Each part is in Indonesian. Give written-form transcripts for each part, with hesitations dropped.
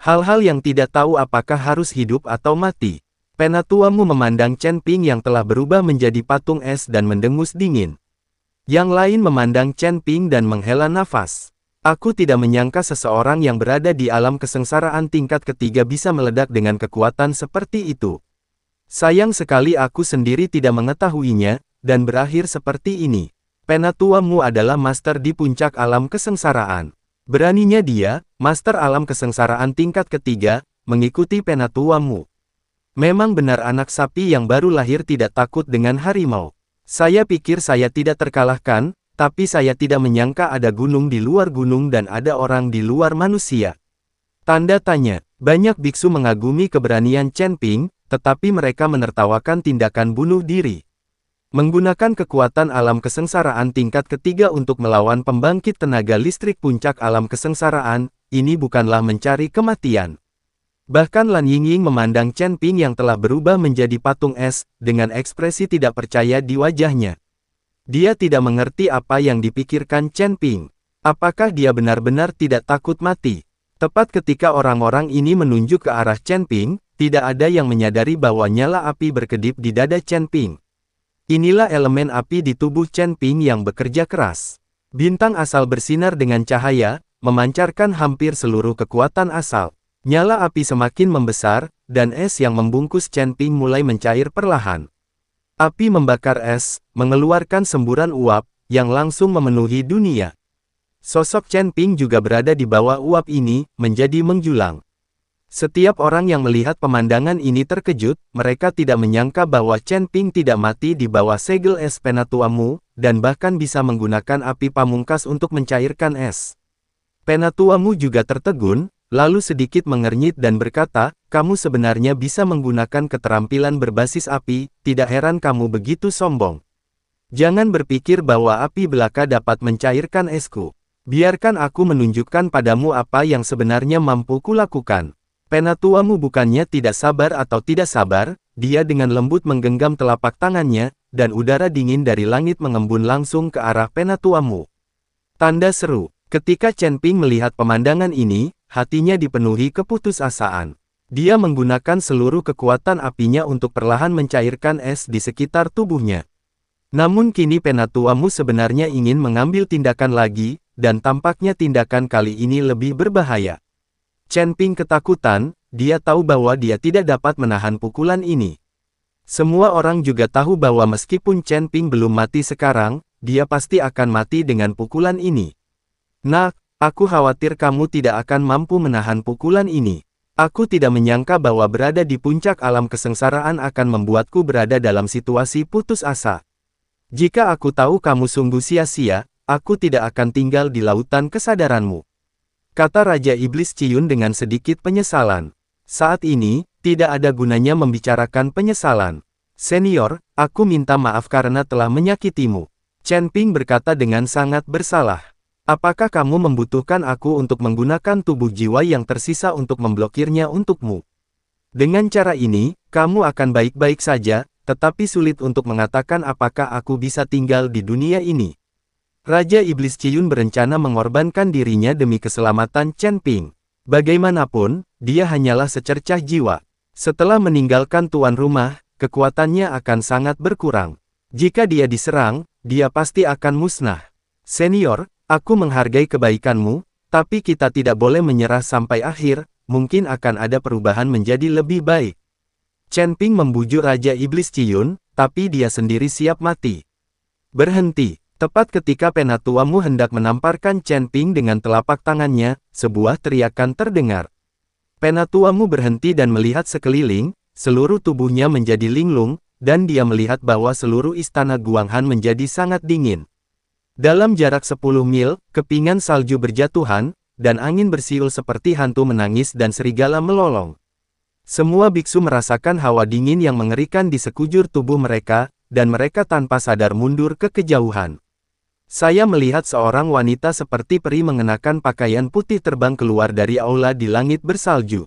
Hal-hal yang tidak tahu apakah harus hidup atau mati. Penatuamu memandang Chen Ping yang telah berubah menjadi patung es dan mendengus dingin. Yang lain memandang Chen Ping dan menghela nafas. Aku tidak menyangka seseorang yang berada di alam kesengsaraan tingkat ketiga bisa meledak dengan kekuatan seperti itu. Sayang sekali aku sendiri tidak mengetahuinya, dan berakhir seperti ini. Penatuamu adalah master di puncak alam kesengsaraan. Beraninya dia, master alam kesengsaraan tingkat ketiga, mengikuti penatuamu. Memang benar anak sapi yang baru lahir tidak takut dengan harimau. Saya pikir saya tidak terkalahkan, tapi saya tidak menyangka ada gunung di luar gunung dan ada orang di luar manusia. Tanda tanya, banyak biksu mengagumi keberanian Chen Ping, tetapi mereka menertawakan tindakan bunuh diri. Menggunakan kekuatan alam kesengsaraan tingkat ketiga untuk melawan pembangkit tenaga listrik puncak alam kesengsaraan, ini bukanlah mencari kematian. Bahkan Lan Yingying memandang Chen Ping yang telah berubah menjadi patung es, dengan ekspresi tidak percaya di wajahnya. Dia tidak mengerti apa yang dipikirkan Chen Ping. Apakah dia benar-benar tidak takut mati? Tepat ketika orang-orang ini menunjuk ke arah Chen Ping, tidak ada yang menyadari bahwa nyala api berkedip di dada Chen Ping. Inilah elemen api di tubuh Chen Ping yang bekerja keras. Bintang asal bersinar dengan cahaya, memancarkan hampir seluruh kekuatan asal. Nyala api semakin membesar, dan es yang membungkus Chen Ping mulai mencair perlahan. Api membakar es, mengeluarkan semburan uap, yang langsung memenuhi dunia. Sosok Chen Ping juga berada di bawah uap ini, menjadi menjulang. Setiap orang yang melihat pemandangan ini terkejut, mereka tidak menyangka bahwa Chen Ping tidak mati di bawah segel es penatuamu, dan bahkan bisa menggunakan api pamungkas untuk mencairkan es. Penatuamu juga tertegun, lalu sedikit mengernyit dan berkata, kamu sebenarnya bisa menggunakan keterampilan berbasis api, tidak heran kamu begitu sombong. Jangan berpikir bahwa api belaka dapat mencairkan esku. Biarkan aku menunjukkan padamu apa yang sebenarnya mampu kulakukan. Penatuamu bukannya tidak sabar atau tidak sabar, dia dengan lembut menggenggam telapak tangannya, dan udara dingin dari langit mengembun langsung ke arah penatuamu. Tanda seru, ketika Chen Ping melihat pemandangan ini, hatinya dipenuhi keputusasaan. Dia menggunakan seluruh kekuatan apinya untuk perlahan mencairkan es di sekitar tubuhnya. Namun kini penatuamu sebenarnya ingin mengambil tindakan lagi, dan tampaknya tindakan kali ini lebih berbahaya. Chen Ping ketakutan, dia tahu bahwa dia tidak dapat menahan pukulan ini. Semua orang juga tahu bahwa meskipun Chen Ping belum mati sekarang, dia pasti akan mati dengan pukulan ini. Nak, aku khawatir kamu tidak akan mampu menahan pukulan ini. Aku tidak menyangka bahwa berada di puncak alam kesengsaraan akan membuatku berada dalam situasi putus asa. Jika aku tahu kamu sungguh sia-sia, aku tidak akan tinggal di lautan kesadaranmu. Kata Raja Iblis Ciyun dengan sedikit penyesalan. Saat ini, tidak ada gunanya membicarakan penyesalan. Senior, aku minta maaf karena telah menyakitimu. Chen Ping berkata dengan sangat bersalah. Apakah kamu membutuhkan aku untuk menggunakan tubuh jiwa yang tersisa untuk memblokirnya untukmu? Dengan cara ini, kamu akan baik-baik saja, tetapi sulit untuk mengatakan apakah aku bisa tinggal di dunia ini. Raja Iblis Ciyun berencana mengorbankan dirinya demi keselamatan Chen Ping. Bagaimanapun, dia hanyalah secercah jiwa. Setelah meninggalkan tuan rumah, kekuatannya akan sangat berkurang. Jika dia diserang, dia pasti akan musnah. Senior, aku menghargai kebaikanmu, tapi kita tidak boleh menyerah sampai akhir, mungkin akan ada perubahan menjadi lebih baik. Chen Ping membujuk Raja Iblis Ciyun, tapi dia sendiri siap mati. Berhenti. Tepat ketika penatuamu hendak menamparkan Chen Ping dengan telapak tangannya, sebuah teriakan terdengar. Penatuamu berhenti dan melihat sekeliling, seluruh tubuhnya menjadi linglung, dan dia melihat bahwa seluruh istana Guanghan menjadi sangat dingin. Dalam jarak 10 mil, kepingan salju berjatuhan, dan angin bersiul seperti hantu menangis dan serigala melolong. Semua biksu merasakan hawa dingin yang mengerikan di sekujur tubuh mereka, dan mereka tanpa sadar mundur ke kejauhan. Saya melihat seorang wanita seperti peri mengenakan pakaian putih terbang keluar dari aula di langit bersalju.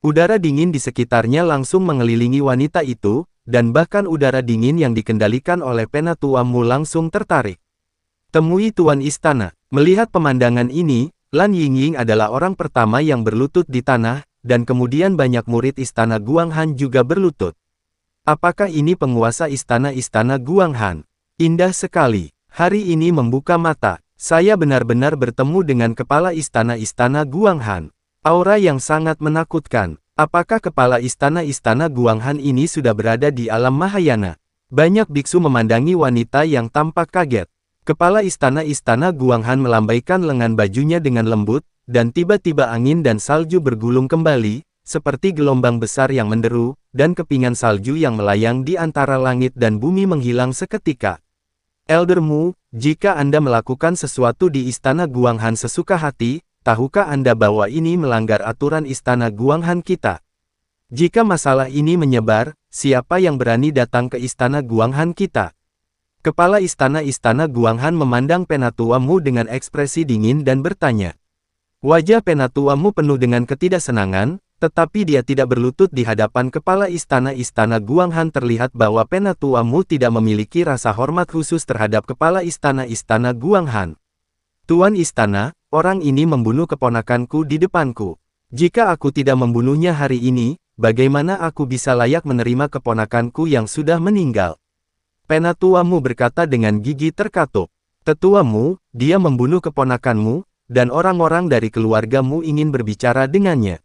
Udara dingin di sekitarnya langsung mengelilingi wanita itu, dan bahkan udara dingin yang dikendalikan oleh penatuamu langsung tertarik. Temui Tuan Istana. Melihat pemandangan ini, Lan Yingying adalah orang pertama yang berlutut di tanah, dan kemudian banyak murid istana Guanghan juga berlutut. Apakah ini penguasa istana-istana Guanghan? Indah sekali. Hari ini membuka mata. Saya benar-benar bertemu dengan kepala istana-istana Guanghan. Aura yang sangat menakutkan. Apakah kepala istana-istana Guanghan ini sudah berada di alam Mahayana? Banyak biksu memandangi wanita yang tampak kaget. Kepala istana-istana Guanghan melambaikan lengan bajunya dengan lembut, dan tiba-tiba angin dan salju bergulung kembali, seperti gelombang besar yang menderu, dan kepingan salju yang melayang di antara langit dan bumi menghilang seketika. Elder Mu, jika Anda melakukan sesuatu di istana Guanghan sesuka hati, tahukah Anda bahwa ini melanggar aturan istana Guanghan kita? Jika masalah ini menyebar, siapa yang berani datang ke istana Guanghan kita? Kepala istana-istana Guanghan memandang Penatua Mu dengan ekspresi dingin dan bertanya. Wajah Penatua Mu penuh dengan ketidaksenangan, tetapi dia tidak berlutut di hadapan kepala istana-istana Guanghan. Terlihat bahwa Penatua Mu tidak memiliki rasa hormat khusus terhadap kepala istana-istana Guanghan. Tuan istana, orang ini membunuh keponakanku di depanku. Jika aku tidak membunuhnya hari ini, bagaimana aku bisa layak menerima keponakanku yang sudah meninggal? Penatua Mu berkata dengan gigi terkatup. Tetua Mu, dia membunuh keponakanmu, dan orang-orang dari keluargamu ingin berbicara dengannya.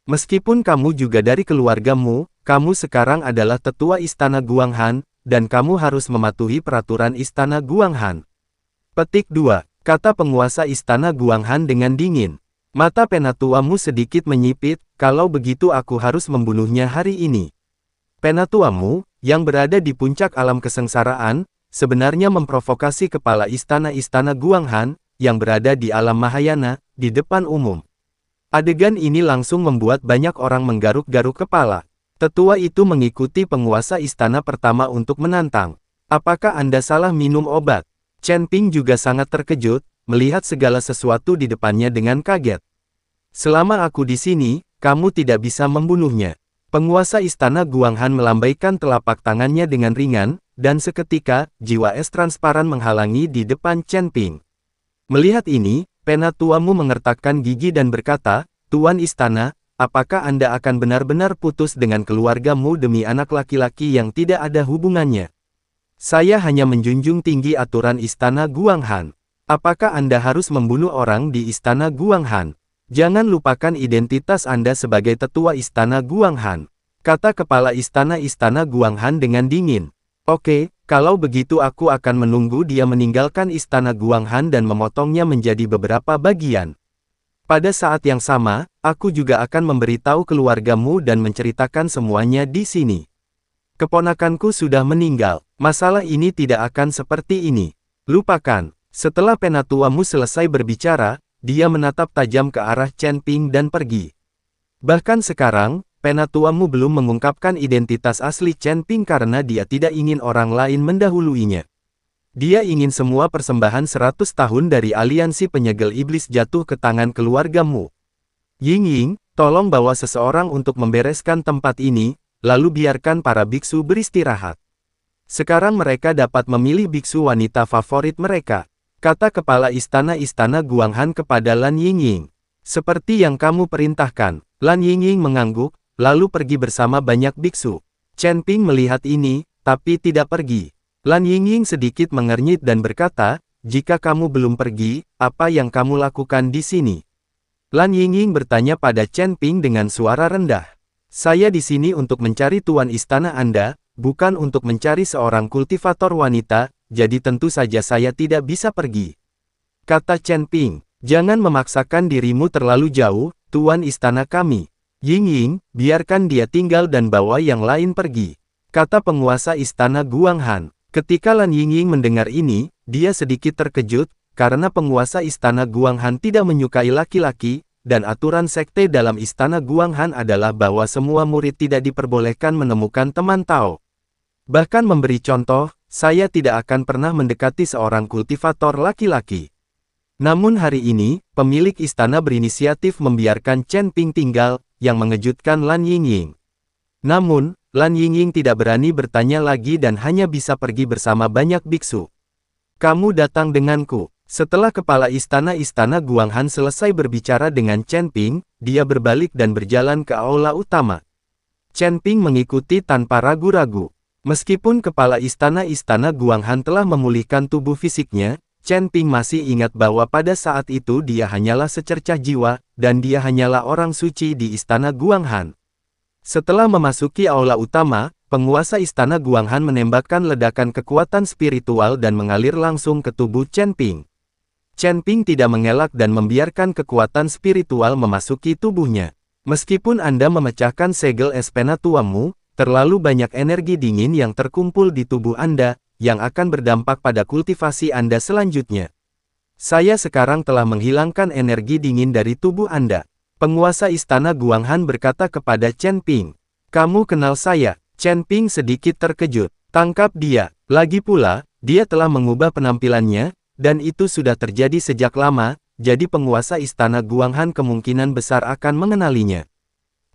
Meskipun kamu juga dari keluargamu, kamu sekarang adalah tetua istana Guanghan, dan kamu harus mematuhi peraturan istana Guanghan. Petik 2. Kata penguasa istana Guanghan dengan dingin. Mata Penatua Mu sedikit menyipit, kalau begitu aku harus membunuhnya hari ini. Penatua Mu, yang berada di puncak alam kesengsaraan, sebenarnya memprovokasi kepala istana-istana Guanghan, yang berada di alam Mahayana, di depan umum. Adegan ini langsung membuat banyak orang menggaruk-garuk kepala. Tetua itu mengikuti penguasa istana pertama untuk menantang. Apakah Anda salah minum obat? Chen Ping juga sangat terkejut, melihat segala sesuatu di depannya dengan kaget. Selama aku di sini, kamu tidak bisa membunuhnya. Penguasa istana Guanghan melambaikan telapak tangannya dengan ringan, dan seketika, jiwa es transparan menghalangi di depan Chen Ping. Melihat ini, Penatua Mu mengertakkan gigi dan berkata, Tuan istana, apakah Anda akan benar-benar putus dengan keluargamu demi anak laki-laki yang tidak ada hubungannya? Saya hanya menjunjung tinggi aturan istana Guanghan. Apakah Anda harus membunuh orang di istana Guanghan? Jangan lupakan identitas Anda sebagai tetua istana Guanghan, kata kepala istana-istana Guanghan dengan dingin. Oke, kalau begitu aku akan menunggu dia meninggalkan istana Guanghan dan memotongnya menjadi beberapa bagian. Pada saat yang sama, aku juga akan memberitahu keluargamu dan menceritakan semuanya di sini. Keponakanku sudah meninggal, masalah ini tidak akan seperti ini. Lupakan. Setelah Penatua Mu selesai berbicara, dia menatap tajam ke arah Chen Ping dan pergi. Bahkan sekarang, Penatua Mu belum mengungkapkan identitas asli Chen Ping karena dia tidak ingin orang lain mendahuluinya. Dia ingin semua persembahan 100 tahun dari aliansi penyegel iblis jatuh ke tangan keluargamu. Yingying, tolong bawa seseorang untuk membereskan tempat ini, lalu biarkan para biksu beristirahat. Sekarang mereka dapat memilih biksu wanita favorit mereka. Kata kepala istana-istana Guanghan kepada Lan Yingying. Seperti yang kamu perintahkan. Lan Yingying mengangguk, lalu pergi bersama banyak biksu. Chen Ping melihat ini, tapi tidak pergi. Lan Yingying sedikit mengernyit dan berkata, jika kamu belum pergi, apa yang kamu lakukan di sini? Lan Yingying bertanya pada Chen Ping dengan suara rendah. Saya di sini untuk mencari tuan istana Anda, bukan untuk mencari seorang kultivator wanita, jadi tentu saja saya tidak bisa pergi. Kata Chen Ping, jangan memaksakan dirimu terlalu jauh, tuan istana kami. Yingying, biarkan dia tinggal dan bawa yang lain pergi. Kata penguasa istana Guanghan. Ketika Lan Yingying mendengar ini, dia sedikit terkejut, karena penguasa istana Guanghan tidak menyukai laki-laki, dan aturan sekte dalam istana Guanghan adalah bahwa semua murid tidak diperbolehkan menemukan teman Tao. Bahkan memberi contoh, saya tidak akan pernah mendekati seorang kultivator laki-laki. Namun hari ini, pemilik istana berinisiatif membiarkan Chen Ping tinggal, yang mengejutkan Lan Yingying. Namun, Lan Yingying tidak berani bertanya lagi dan hanya bisa pergi bersama banyak biksu. Kamu datang denganku. Setelah kepala istana Guanghan selesai berbicara dengan Chen Ping, dia berbalik dan berjalan ke aula utama. Chen Ping mengikuti tanpa ragu-ragu. Meskipun kepala istana Guanghan telah memulihkan tubuh fisiknya, Chen Ping masih ingat bahwa pada saat itu dia hanyalah secercah jiwa, dan dia hanyalah orang suci di istana Guanghan. Setelah memasuki aula utama, penguasa istana Guanghan menembakkan ledakan kekuatan spiritual dan mengalir langsung ke tubuh Chen Ping. Chen Ping tidak mengelak dan membiarkan kekuatan spiritual memasuki tubuhnya. Meskipun Anda memecahkan segel es Penatuamu, terlalu banyak energi dingin yang terkumpul di tubuh Anda, yang akan berdampak pada kultivasi Anda selanjutnya. Saya sekarang telah menghilangkan energi dingin dari tubuh Anda. Penguasa istana Guanghan berkata kepada Chen Ping. Kamu kenal saya? Chen Ping sedikit terkejut. Tangkap dia. Lagi pula, dia telah mengubah penampilannya, dan itu sudah terjadi sejak lama, jadi penguasa istana Guanghan kemungkinan besar akan mengenalinya.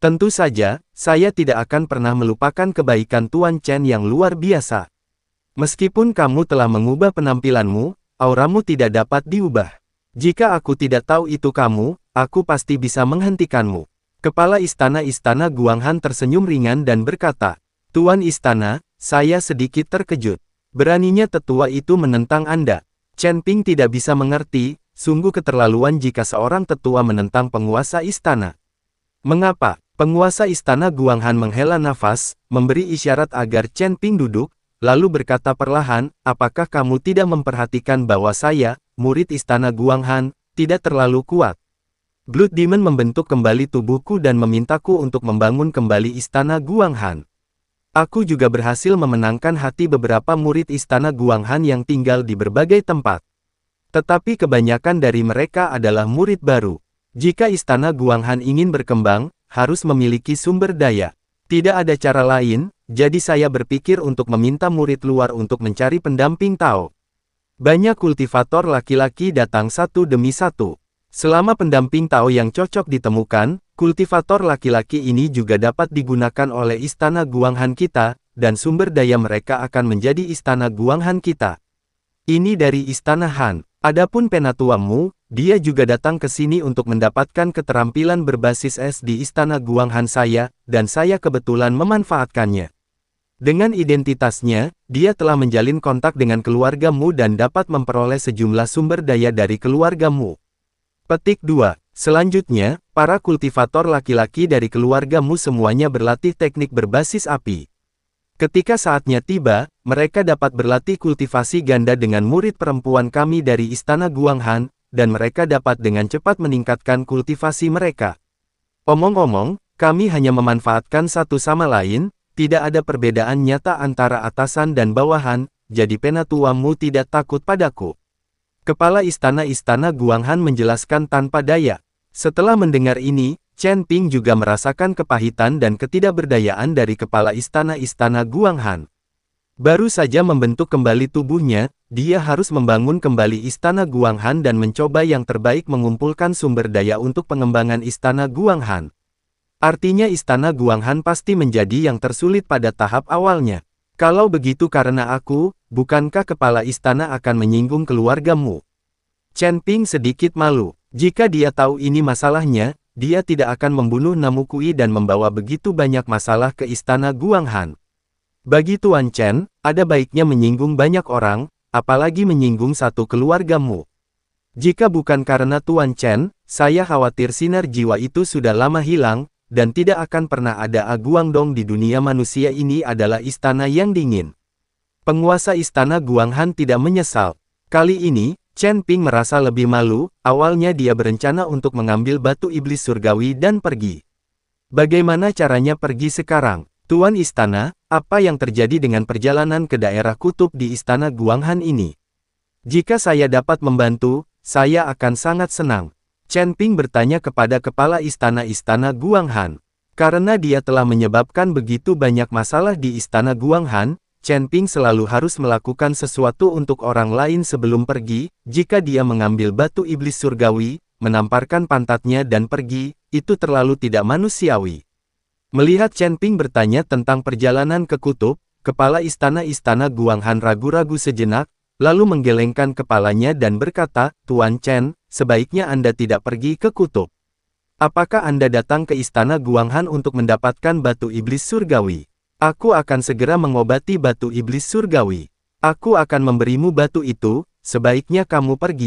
Tentu saja, saya tidak akan pernah melupakan kebaikan Tuan Chen yang luar biasa. Meskipun kamu telah mengubah penampilanmu, auramu tidak dapat diubah. Jika aku tidak tahu itu kamu, aku pasti bisa menghentikanmu. Kepala istana Guanghan tersenyum ringan dan berkata, Tuan istana, saya sedikit terkejut. Beraninya tetua itu menentang Anda. Chen Ping tidak bisa mengerti, sungguh keterlaluan jika seorang tetua menentang penguasa istana. Mengapa? Penguasa istana Guanghan menghela nafas, memberi isyarat agar Chen Ping duduk, lalu berkata perlahan, apakah kamu tidak memperhatikan bahwa saya, murid istana Guanghan, tidak terlalu kuat? Blood Demon membentuk kembali tubuhku dan memintaku untuk membangun kembali istana Guanghan. Aku juga berhasil memenangkan hati beberapa murid istana Guanghan yang tinggal di berbagai tempat. Tetapi kebanyakan dari mereka adalah murid baru. Jika istana Guanghan ingin berkembang, harus memiliki sumber daya. Tidak ada cara lain, jadi saya berpikir untuk meminta murid luar untuk mencari pendamping Tao. Banyak kultivator laki-laki datang satu demi satu. Selama pendamping Tao yang cocok ditemukan, kultivator laki-laki ini juga dapat digunakan oleh istana Guanghan kita, dan sumber daya mereka akan menjadi istana Guanghan kita. Ini dari istana Han. Adapun penatuamu, dia juga datang ke sini untuk mendapatkan keterampilan berbasis es di istana Guanghan saya, dan saya kebetulan memanfaatkannya. Dengan identitasnya, dia telah menjalin kontak dengan keluargamu dan dapat memperoleh sejumlah sumber daya dari keluargamu. Petik 2. Selanjutnya, para kultivator laki-laki dari keluargamu semuanya berlatih teknik berbasis api. Ketika saatnya tiba, mereka dapat berlatih kultivasi ganda dengan murid perempuan kami dari istana Guanghan, dan mereka dapat dengan cepat meningkatkan kultivasi mereka. Omong-omong, kami hanya memanfaatkan satu sama lain, tidak ada perbedaan nyata antara atasan dan bawahan, jadi penatuamu tidak takut padaku. Kepala istana Guanghan menjelaskan tanpa daya. Setelah mendengar ini, Chen Ping juga merasakan kepahitan dan ketidakberdayaan dari kepala istana Guanghan. Baru saja membentuk kembali tubuhnya, dia harus membangun kembali istana Guanghan dan mencoba yang terbaik mengumpulkan sumber daya untuk pengembangan istana Guanghan. Artinya istana Guanghan pasti menjadi yang tersulit pada tahap awalnya. Kalau begitu karena aku, bukankah kepala istana akan menyinggung keluargamu? Chen Ping sedikit malu. Jika dia tahu ini masalahnya, dia tidak akan membunuh Namukui dan membawa begitu banyak masalah ke istana Guanghan. Bagi Tuan Chen, ada baiknya menyinggung banyak orang, apalagi menyinggung satu keluargamu. Jika bukan karena Tuan Chen, saya khawatir sinar jiwa itu sudah lama hilang, dan tidak akan pernah ada Guangdong di dunia manusia. Ini adalah istana yang dingin. Penguasa istana Guanghan tidak menyesal. Kali ini, Chen Ping merasa lebih malu. Awalnya dia berencana untuk mengambil batu iblis surgawi dan pergi. Bagaimana caranya pergi sekarang? Tuan istana, apa yang terjadi dengan perjalanan ke daerah kutub di istana Guanghan ini? Jika saya dapat membantu, saya akan sangat senang. Chen Ping bertanya kepada kepala istana Guanghan. Karena dia telah menyebabkan begitu banyak masalah di istana Guanghan, Chen Ping selalu harus melakukan sesuatu untuk orang lain sebelum pergi. Jika dia mengambil batu iblis surgawi, menamparkan pantatnya dan pergi, itu terlalu tidak manusiawi. Melihat Chen Ping bertanya tentang perjalanan ke kutub, kepala istana Guanghan ragu-ragu sejenak, lalu menggelengkan kepalanya dan berkata, Tuan Chen, sebaiknya Anda tidak pergi ke kutub. Apakah Anda datang ke istana Guanghan untuk mendapatkan batu iblis surgawi? Aku akan segera mengobati batu iblis surgawi. Aku akan memberimu batu itu, sebaiknya kamu pergi.